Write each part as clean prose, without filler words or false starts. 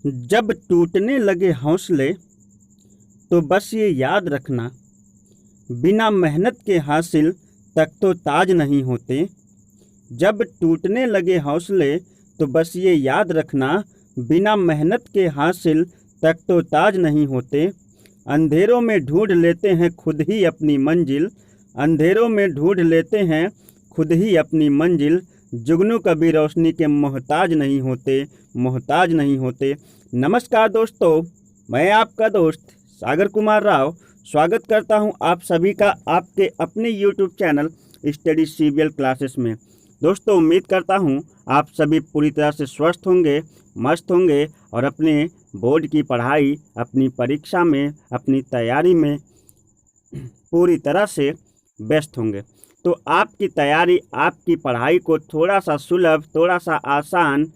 जब टूटने लगे हौसले तो बस ये याद रखना, बिना मेहनत के हासिल तक तो ताज नहीं होते। जब टूटने लगे हौसले तो बस ये याद रखना, बिना मेहनत के हासिल तक तो ताज नहीं होते। अंधेरों में ढूंढ लेते हैं खुद ही अपनी मंजिल, अंधेरों में ढूंढ लेते हैं खुद ही अपनी मंजिल। जुगनू कभी रोशनी के मोहताज नहीं होते, मोहताज नहीं होते। नमस्कार दोस्तों, मैं आपका दोस्त सागर कुमार राव स्वागत करता हूं आप सभी का आपके अपने YouTube channel study CBL classes में। दोस्तों, उम्मीद करता हूं आप सभी पूरी तरह से स्वस्थ होंगे, मस्त होंगे और अपने बोर्ड की पढ़ाई, अपनी परीक्षा में, अपनी तैयारी में पूरी तरह से व्यस्त होंगे। तो आपकी तैयारी, आपकी पढ़ाई को थोड़ा सा सुलभ, थोड़ा सा आसान,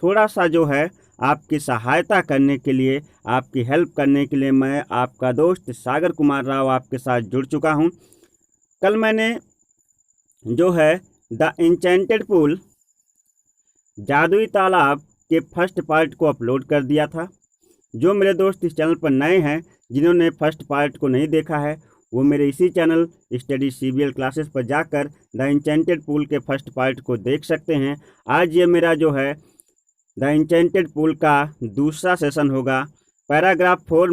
थोड़ा सा जो है आपकी सहायता करने के लिए, आपकी हेल्प करने के लिए मैं आपका दोस्त सागर कुमार राव आपके साथ जुड़ चुका हूं। कल मैंने जो है द इंचेंटेड पूल, जादुई तालाब के फर्स्ट पार्ट को अपलोड कर दिया था। जो मेरे दोस्त इस चैनल पर नए हैं, जिन्होंने फर्स्ट पार्ट को नहीं देखा है, वो मेरे इसी चैनल स्टडी CBL क्लासेस पर जाकर द इंचेंटेड पूल के फर्स्ट पार्ट को देख सकते हैं। आज ये मेरा जो है द इंचेंटेड पूल का दूसरा सेशन होगा। पैराग्राफ 4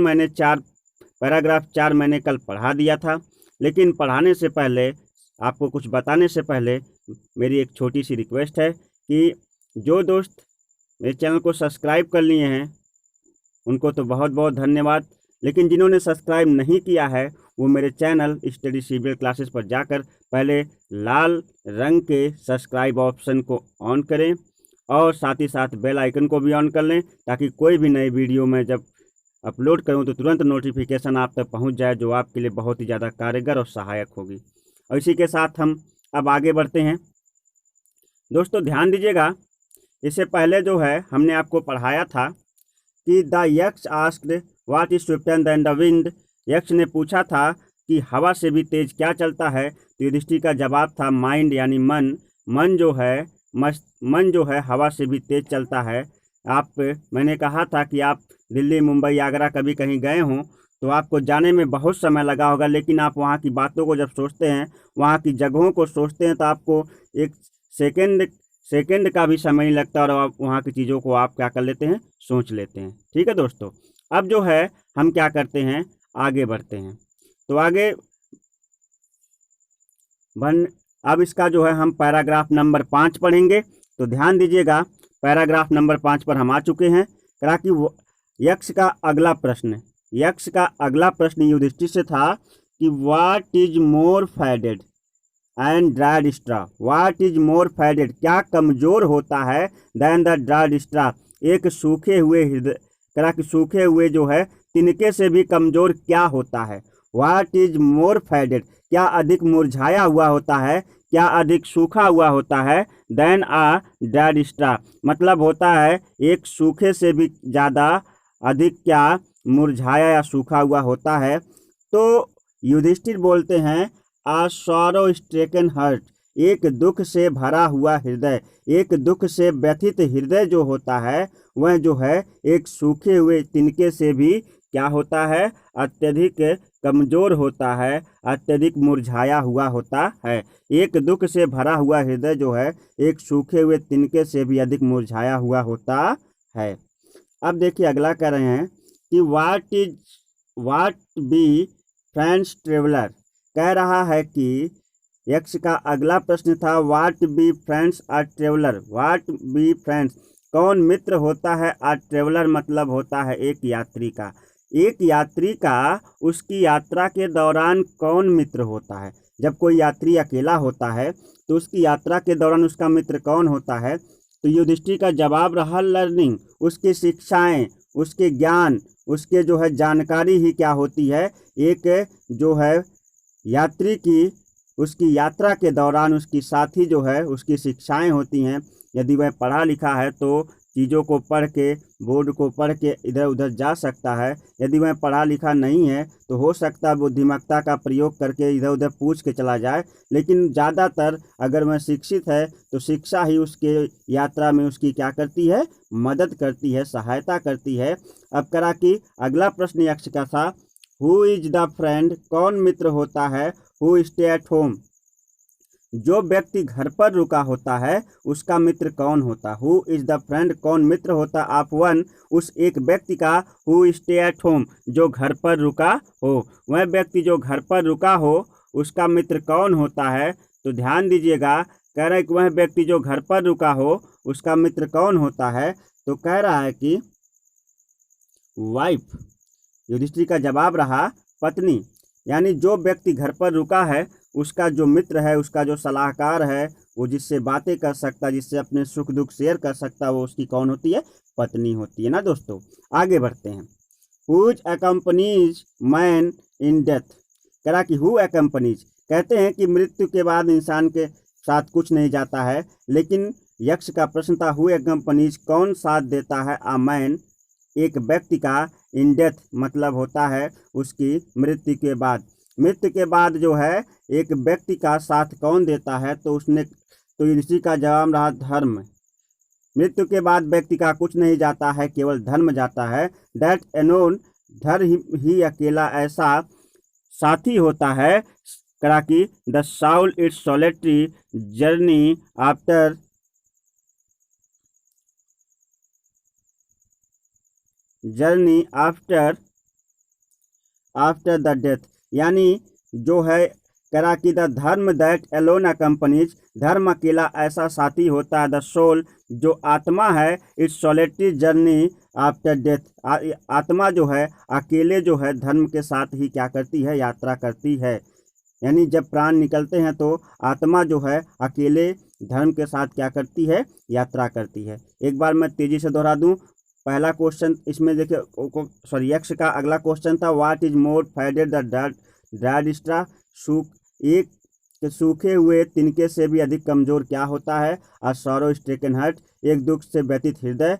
मैंने कल पढ़ा दिया था, लेकिन पढ़ाने से पहले, आपको कुछ बताने से पहले मेरी एक छोटी सी रिक्वेस्ट है कि जो दोस्त मेरे चैनल को सब्सक्राइब कर लिए हैं उनको तो बहुत बहुत धन्यवाद, लेकिन जिन्होंने सब्सक्राइब नहीं किया है वो मेरे चैनल स्टडी CBL क्लासेस पर जाकर पहले लाल रंग के सब्सक्राइब ऑप्शन को ऑन करें और साथ ही साथ बेल आइकन को भी ऑन कर लें, ताकि कोई भी नई वीडियो मैं जब अपलोड करूं तो तुरंत नोटिफिकेशन आप तक पहुंच जाए, जो आपके लिए बहुत ही ज़्यादा कारगर और सहायक होगी। और इसी के साथ हम अब आगे बढ़ते हैं। दोस्तों, ध्यान दीजिएगा, इससे पहले जो है हमने आपको पढ़ाया था कि द यक्ष asked what is swifter than the wind. यक्ष ने पूछा था कि हवा से भी तेज क्या चलता है, तो युधिष्ठिर का जवाब था माइंड, यानी मन। मन जो है हवा से भी तेज चलता है। मैंने कहा था कि आप दिल्ली, मुंबई, आगरा कभी कहीं गए हों तो आपको जाने में बहुत समय लगा होगा, लेकिन आप वहाँ की बातों को जब सोचते हैं, वहाँ की जगहों को सोचते हैं, तो आपको एक सेकंड का भी समय नहीं लगता और आप वहाँ की चीज़ों को आप क्या कर लेते हैं, सोच लेते हैं। ठीक है दोस्तों, अब जो है हम क्या करते हैं, आगे बढ़ते हैं। तो अब इसका जो है हम पैराग्राफ नंबर 5 पढ़ेंगे। तो ध्यान दीजिएगा, पैराग्राफ नंबर 5 पर हम आ चुके हैं। कहा कि यक्ष का अगला प्रश्न युधिष्ठिर से था कि what is more faded and dried straw. What is more faded, क्या कमजोर होता है, देन द ड्राइड स्ट्रा, एक सूखे हुए हृदय। कहा कि सूखे हुए जो है तिनके से भी कमजोर क्या होता है। व्हाट इज मोर फैडेड, क्या अधिक मुरझाया हुआ होता है, क्या अधिक सूखा हुआ होता है, देन अ ड्राइड स्ट्रा, मतलब होता है एक सूखे से भी ज़्यादा अधिक क्या मुरझाया या सूखा हुआ होता है। तो युधिष्ठिर बोलते हैं आ सॉरो स्ट्रेकन हार्ट, एक दुख से भरा हुआ हृदय, एक दुख से व्यथित हृदय जो होता है वह जो है एक सूखे हुए तिनके से भी क्या होता है, अत्यधिक कमजोर होता है, अत्यधिक मुरझाया हुआ होता है। एक दुख से भरा हुआ हृदय जो है एक सूखे हुए तिनके से भी अधिक मुरझाया हुआ होता है। अब देखिए अगला कह रहे हैं कि व्हाट बी फ्रेंड्स ट्रेवलर। कह रहा है कि यक्ष का अगला प्रश्न था what befriends a traveller. What befriends, कौन मित्र होता है, आ ट्रेवलर मतलब होता है एक यात्री का। एक यात्री का उसकी यात्रा के दौरान कौन मित्र होता है। जब कोई यात्री अकेला होता है तो उसकी यात्रा के दौरान उसका मित्र कौन होता है। तो युधिष्ठिर का जवाब रहा लर्निंग, उसकी शिक्षाएं, उसके ज्ञान, उसके जो है जानकारी ही क्या होती है, एक जो है यात्री की उसकी यात्रा के दौरान उसकी साथी जो है उसकी शिक्षाएं होती हैं। यदि वह पढ़ा लिखा है तो चीज़ों को पढ़ के, बोर्ड को पढ़ के इधर उधर जा सकता है। यदि वह पढ़ा लिखा नहीं है तो हो सकता है बुद्धिमत्ता का प्रयोग करके इधर उधर पूछ के चला जाए, लेकिन ज़्यादातर अगर वह शिक्षित है तो शिक्षा ही उसके यात्रा में उसकी क्या करती है, मदद करती है, सहायता करती है। अब करा कि अगला प्रश्न यक्ष का था, हु इज द फ्रेंड, कौन मित्र होता है, हु स्टे एट होम, जो व्यक्ति घर पर रुका होता है उसका मित्र कौन होता। हु इज द फ्रेंड, कौन मित्र होता आप वन, उस एक व्यक्ति का, हु स्टे एट होम, जो घर पर रुका हो। वह व्यक्ति जो घर पर रुका हो उसका मित्र कौन होता है। तो ध्यान दीजिएगा, कह रहा है कि वह व्यक्ति जो घर पर रुका हो उसका मित्र कौन होता है। तो कह रहा है कि वाइफ। युधिष्ठिर का जवाब रहा पत्नी। यानी जो व्यक्ति घर पर रुका है उसका जो मित्र है, उसका जो सलाहकार है, वो जिससे बातें कर सकता, जिससे अपने सुख दुख शेयर कर सकता, वो उसकी कौन होती है, पत्नी होती है ना दोस्तों। आगे बढ़ते हैं। Who accompanies man in death, करा कि हु अकम्पनीज, कहते हैं कि मृत्यु के बाद इंसान के साथ कुछ नहीं जाता है, लेकिन यक्ष का प्रश्न था हु अकम्पनीज, कौन साथ देता है अ मैन, एक व्यक्ति का, इन डेथ मतलब होता है उसकी मृत्यु के बाद। मृत्यु के बाद जो है एक व्यक्ति का साथ कौन देता है, तो उसने, तो इसी का जवाब रहा धर्म। मृत्यु के बाद व्यक्ति का कुछ नहीं जाता है, केवल धर्म जाता है। दैट एनोन, धर्म ही अकेला ऐसा साथी होता है, करा कि the Saul it's solitary journey after the death, यानी जो है करा कि द धर्म दैट एलोन अकम्पनीज, धर्म अकेला ऐसा साथी होता है, द सोल जो आत्मा है, it's solitary journey after death, आत्मा जो है अकेले जो है धर्म के साथ ही क्या करती है, यात्रा करती है। यानी जब प्राण निकलते हैं तो आत्मा जो है अकेले धर्म के साथ क्या करती है, यात्रा करती है। एक बार मैं तेजी से दोहरा दूं, पहला क्वेश्चन इसमें देखिए, यक्ष का अगला क्वेश्चन था what is more faded the dried straw, एक सूखे हुए तिनके से भी अधिक कमजोर क्या होता है, अ सॉरो स्ट्रेकन हार्ट, एक दुख से व्यतीत हृदय,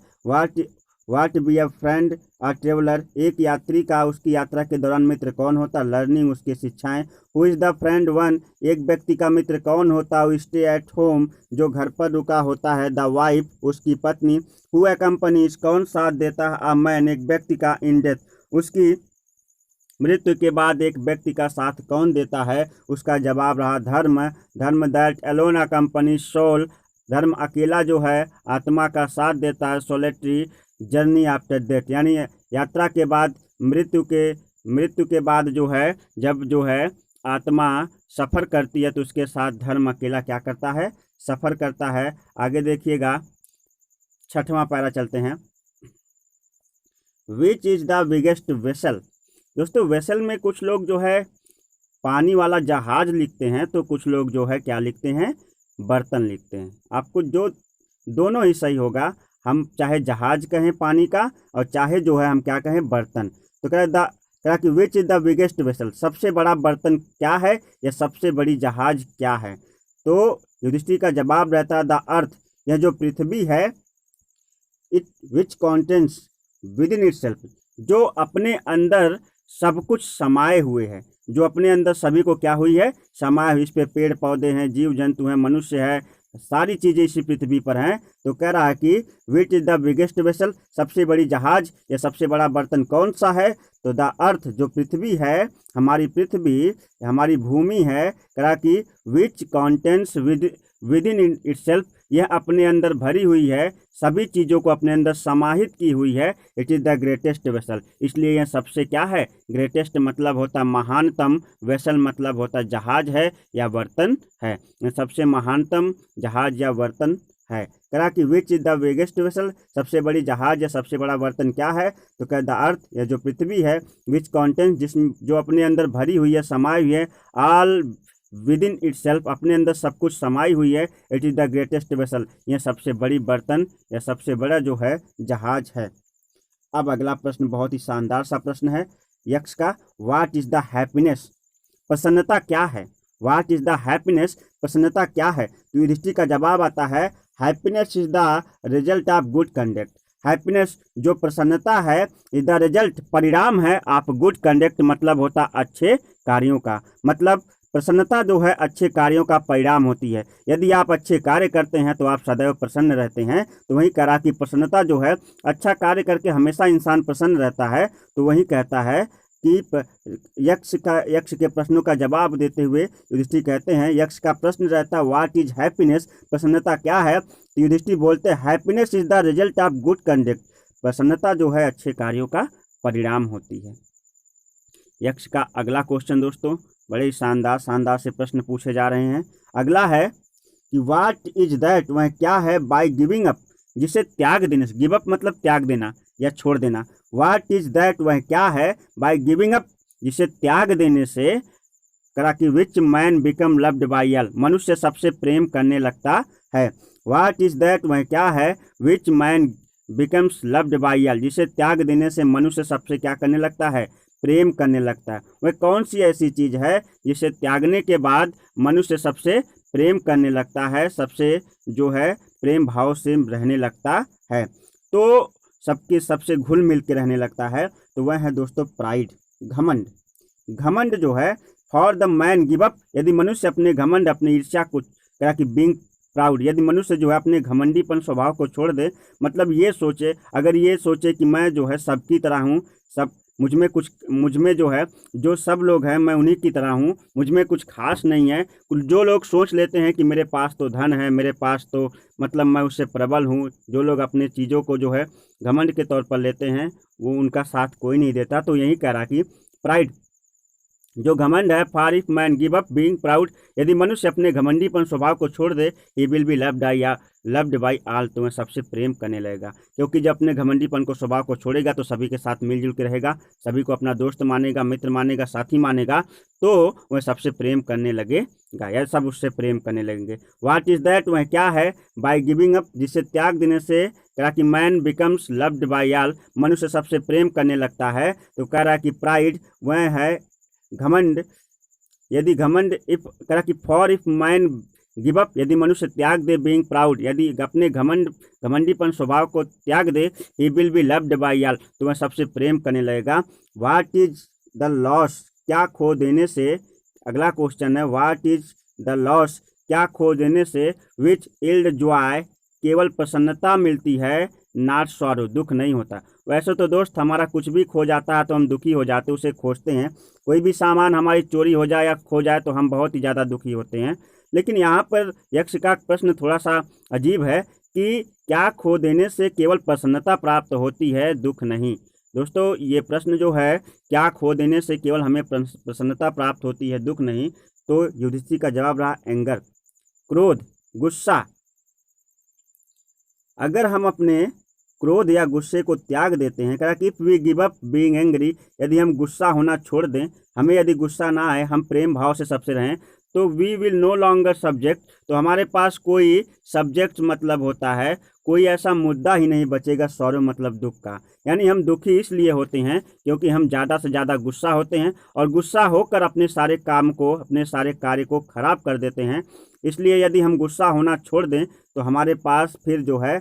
what be a friend a traveller, एक यात्री का उसकी यात्रा के दौरान मित्र कौन होता, लर्निंग उसकी शिक्षाएं। Who is the friend one, एक व्यक्ति का मित्र कौन होता, हु स्टे एट होम, जो घर पर रुका होता है, द वाइफ उसकी पत्नी। हु अकम्पनीज, कौन साथ देता है, अ मैन एक व्यक्ति का, इन डेथ उसकी मृत्यु के बाद एक व्यक्ति का साथ कौन देता है, उसका जवाब रहा धर्म दैट एलोन अकम्पनीज सोल, धर्म अकेला जो है आत्मा का साथ देता है, सोलेटरी जर्नी आफ्टर डेथ, यानी यात्रा के बाद, मृत्यु के बाद जो है, जब जो है आत्मा सफ़र करती है तो उसके साथ धर्म अकेला क्या करता है, सफ़र करता है। आगे देखिएगा, 6वां पैरा चलते हैं। Which is the biggest vessel, दोस्तों वेसल में कुछ लोग जो है पानी वाला जहाज लिखते हैं, तो कुछ लोग जो है क्या लिखते हैं, बर्तन लिखते हैं। आपको जो दोनों ही सही होगा, हम चाहे जहाज कहें पानी का और चाहे जो है हम क्या कहें, बर्तन। तो कह कि which is the biggest vessel, सबसे बड़ा बर्तन क्या है या सबसे बड़ी जहाज क्या है। तो युधिष्ठिर का जवाब रहता है द अर्थ, यह जो पृथ्वी है, it which contains with in itself, जो अपने अंदर सब कुछ समाये हुए है, जो अपने अंदर सभी को क्या हुई है, समाये हुई। इस पे पेड़ पौधे हैं, जीव जंतु हैं, मनुष्य है, सारी चीज़ें इसी पृथ्वी पर हैं। तो कह रहा है कि which is the biggest vessel, सबसे बड़ी जहाज या सबसे बड़ा बर्तन कौन सा है। तो द अर्थ, जो पृथ्वी है, हमारी पृथ्वी, हमारी भूमि है, कह रहा कि विच कॉन्टेंस विद इन इटसेल्फ, यह अपने अंदर भरी हुई है, सभी चीज़ों को अपने अंदर समाहित की हुई है। It is the greatest vessel, इसलिए यह सबसे क्या है, ग्रेटेस्ट मतलब होता महानतम, वेसल मतलब होता जहाज है या बर्तन है, यह सबसे महानतम जहाज या बर्तन है। कहा कि which is the biggest vessel, सबसे बड़ी जहाज या सबसे बड़ा बर्तन क्या है। तो कह द अर्थ, या जो पृथ्वी है, विच कॉन्टेंस, जिसमें जो अपने अंदर भरी हुई है, समाई हुई है, ऑल विद इन इटसेल्फ, अपने अंदर सब कुछ समाई हुई है। It is the greatest vessel, यह सबसे बड़ी बर्तन या सबसे बड़ा जो है जहाज है। अब अगला प्रश्न बहुत ही शानदार सा प्रश्न है यक्ष का, व्हाट इज द हैप्पीनेस, प्रसन्नता क्या है। व्हाट इज द हैप्पीनेस, प्रसन्नता क्या है। तो युधिष्ठिर का जवाब आता है happiness is the result of good conduct. Happiness जो प्रसन्नता है इज द रिजल्ट परिणाम है ऑफ गुड कंडक्ट, मतलब होता अच्छे कार्यों का। मतलब प्रसन्नता जो है अच्छे कार्यों का परिणाम होती है। यदि आप अच्छे कार्य करते हैं तो आप सदैव प्रसन्न रहते हैं। तो वही करा कि प्रसन्नता जो है, अच्छा कार्य करके हमेशा इंसान प्रसन्न रहता है। तो वही कहता है कि यक्ष के प्रश्नों का जवाब देते हुए युधिष्ठिर कहते हैं, यक्ष का प्रश्न रहता है व्हाट इज हैप्पीनेस, प्रसन्नता क्या है। तो युधिष्ठिर बोलते हैं happiness is the result of good conduct, प्रसन्नता जो है अच्छे कार्यों का परिणाम होती है। यक्ष का अगला क्वेश्चन दोस्तों, बड़े ही शानदार से प्रश्न पूछे जा रहे हैं। अगला है कि व्हाट इज दैट, वह क्या है, बाय गिविंग अप, जिसे त्याग देने से, गिव अप मतलब त्याग देना या छोड़ देना। व्हाट इज दैट, वह क्या है, बाय गिविंग अप, जिसे त्याग देने से करा कि which man become loved by all, मनुष्य सबसे प्रेम करने लगता है। व्हाट इज दैट, वह क्या है, which man becomes loved by all, जिसे त्याग देने से मनुष्य सबसे क्या करने लगता है, प्रेम करने लगता है। वह कौन सी ऐसी चीज है जिसे त्यागने के बाद मनुष्य सबसे प्रेम करने लगता है, सबसे जो है प्रेम भाव से रहने लगता है, तो सबके सबसे घुल मिल के रहने लगता है। तो वह है दोस्तों प्राइड, घमंड। घमंड जो है for the man give up, यदि मनुष्य अपने घमंड अपनी ईर्ष्या को क्या कि बीइंग प्राउड, यदि मनुष्य जो है अपने घमंडीपन स्वभाव को छोड़ दे, मतलब ये सोचे, अगर ये सोचे कि मैं जो है सबकी तरह हूँ, सब मुझ में जो है जो सब लोग हैं मैं उन्हीं की तरह हूँ, मुझ में कुछ खास नहीं है। जो लोग सोच लेते हैं कि मेरे पास तो धन है, मेरे पास तो मतलब मैं उससे प्रबल हूँ, जो लोग अपने चीज़ों को जो है घमंड के तौर पर लेते हैं, वो उनका साथ कोई नहीं देता। तो यही कह रहा कि प्राइड जो घमंड है, for if man give up being proud, यदि मनुष्य अपने घमंडीपन स्वभाव को छोड़ दे, he will be loved by all, तो वह सबसे प्रेम करने लगेगा। क्योंकि जब अपने घमंडीपन को स्वभाव को छोड़ेगा तो सभी के साथ मिलजुल के रहेगा, सभी को अपना दोस्त मानेगा, मित्र मानेगा, साथी मानेगा, तो वह सबसे प्रेम करने लगेगा या सब उससे प्रेम करने लगेंगे। व्हाट इज दैट, वह क्या है, बाय गिविंग अप, जिसे त्याग देने से कहा कि man becomes loved by all, मनुष्य सबसे प्रेम करने लगता है। तो कह रहा कि प्राइड वह है घमंड, यदि घमंड इफ करा कि for if man give up, यदि मनुष्य त्याग दे बीइंग प्राउड, यदि अपने घमंडीपन स्वभाव को त्याग दे, he will be loved by all, तो वह सबसे प्रेम करने लगेगा। व्हाट इज द लॉस, क्या खो देने से, अगला क्वेश्चन है व्हाट इज द लॉस, क्या खो देने से, विच इल्ड जॉय, केवल प्रसन्नता मिलती है, नॉट सॉरो, दुख नहीं होता। वैसे तो दोस्त हमारा कुछ भी खो जाता है तो हम दुखी हो जाते, उसे खोजते हैं। कोई भी सामान हमारी चोरी हो जाए या खो जाए तो हम बहुत ही ज़्यादा दुखी होते हैं। लेकिन यहाँ पर यक्ष का प्रश्न थोड़ा सा अजीब है कि क्या खो देने से केवल प्रसन्नता प्राप्त होती है, दुख नहीं। दोस्तों ये प्रश्न जो है, क्या खो देने से केवल हमें प्रसन्नता प्राप्त होती है, दुख नहीं, तो युधिष्ठिर का जवाब रहा एंगर, क्रोध, गुस्सा। अगर हम अपने क्रोध या गुस्से को त्याग देते हैं, कहा कि if we give up being angry, यदि हम गुस्सा होना छोड़ दें, हमें यदि गुस्सा ना आए, हम प्रेम भाव से सबसे रहें, तो we will no longer subject, तो हमारे पास कोई सब्जेक्ट मतलब होता है, कोई ऐसा मुद्दा ही नहीं बचेगा सॉरो मतलब दुख का। यानी हम दुखी इसलिए होते हैं क्योंकि हम ज़्यादा से ज़्यादा गुस्सा होते हैं और गुस्सा होकर अपने सारे काम को, अपने सारे कार्य को खराब कर देते हैं। इसलिए यदि हम गुस्सा होना छोड़ दें तो हमारे पास फिर जो है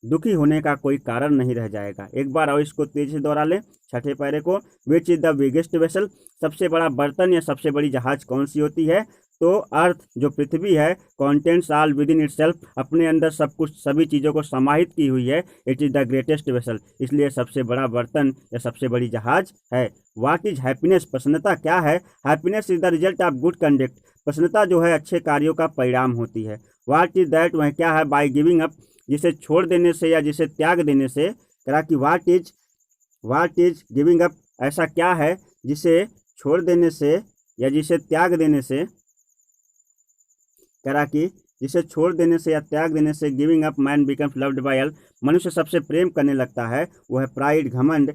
दुखी होने का कोई कारण नहीं रह जाएगा। एक बार और इसको तेजी से दोहरा लें, छठे पैरे को, which is the biggest vessel, सबसे बड़ा बर्तन या सबसे बड़ी जहाज कौन सी होती है, तो अर्थ जो पृथ्वी है, contents all with in itself, अपने अंदर सब कुछ सभी चीज़ों को समाहित की हुई है, it is the greatest vessel, इसलिए सबसे बड़ा बर्तन या सबसे बड़ी जहाज है। व्हाट इज हैप्पीनेस, प्रसन्नता क्या है, happiness is the result of good conduct, प्रसन्नता जो है अच्छे कार्यों का परिणाम होती है। व्हाट इज दैट, वह क्या है, बाय गिविंग अप, जिसे छोड़ देने से या जिसे त्याग देने से। कहा कि व्हाट इज गिविंग अप, ऐसा क्या है जिसे छोड़ देने से या जिसे त्याग देने से, कहा कि जिसे छोड़ देने से या त्याग देने से giving up man becomes loved by all, मनुष्य सबसे प्रेम करने लगता है, वो है प्राइड, घमंड।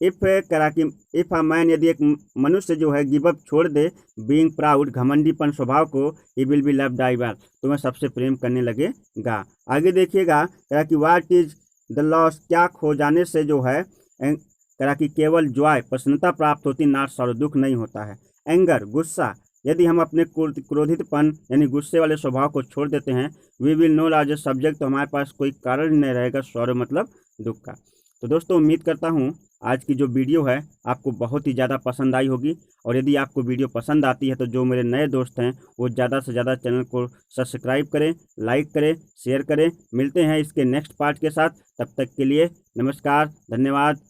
इफ करा कि इफ अ मैन, यदि एक मनुष्य जो है गिव अप छोड़ दे बीइंग प्राउड, घमंडीपन स्वभाव को, ही will be loved by all, तो वह सबसे प्रेम करने लगेगा। आगे देखिएगा, कहा कि व्हाट इज द लॉस, क्या खो जाने से जो है, कहा कि केवल जॉय प्रसन्नता प्राप्त होती, नॉट सॉरो दुख नहीं होता है। एंगर गुस्सा, यदि हम अपने क्रोधितपन यानी गुस्से वाले स्वभाव को छोड़ देते हैं, we will no lodge a subject, तो हमारे पास कोई कारण नहीं रहेगा सॉरो मतलब दुख का। तो दोस्तों उम्मीद करता हूँ आज की जो वीडियो है आपको बहुत ही ज़्यादा पसंद आई होगी, और यदि आपको वीडियो पसंद आती है तो जो मेरे नए दोस्त हैं वो ज़्यादा से ज़्यादा चैनल को सब्सक्राइब करें, लाइक करें, शेयर करें। मिलते हैं इसके नेक्स्ट पार्ट के साथ, तब तक के लिए नमस्कार, धन्यवाद।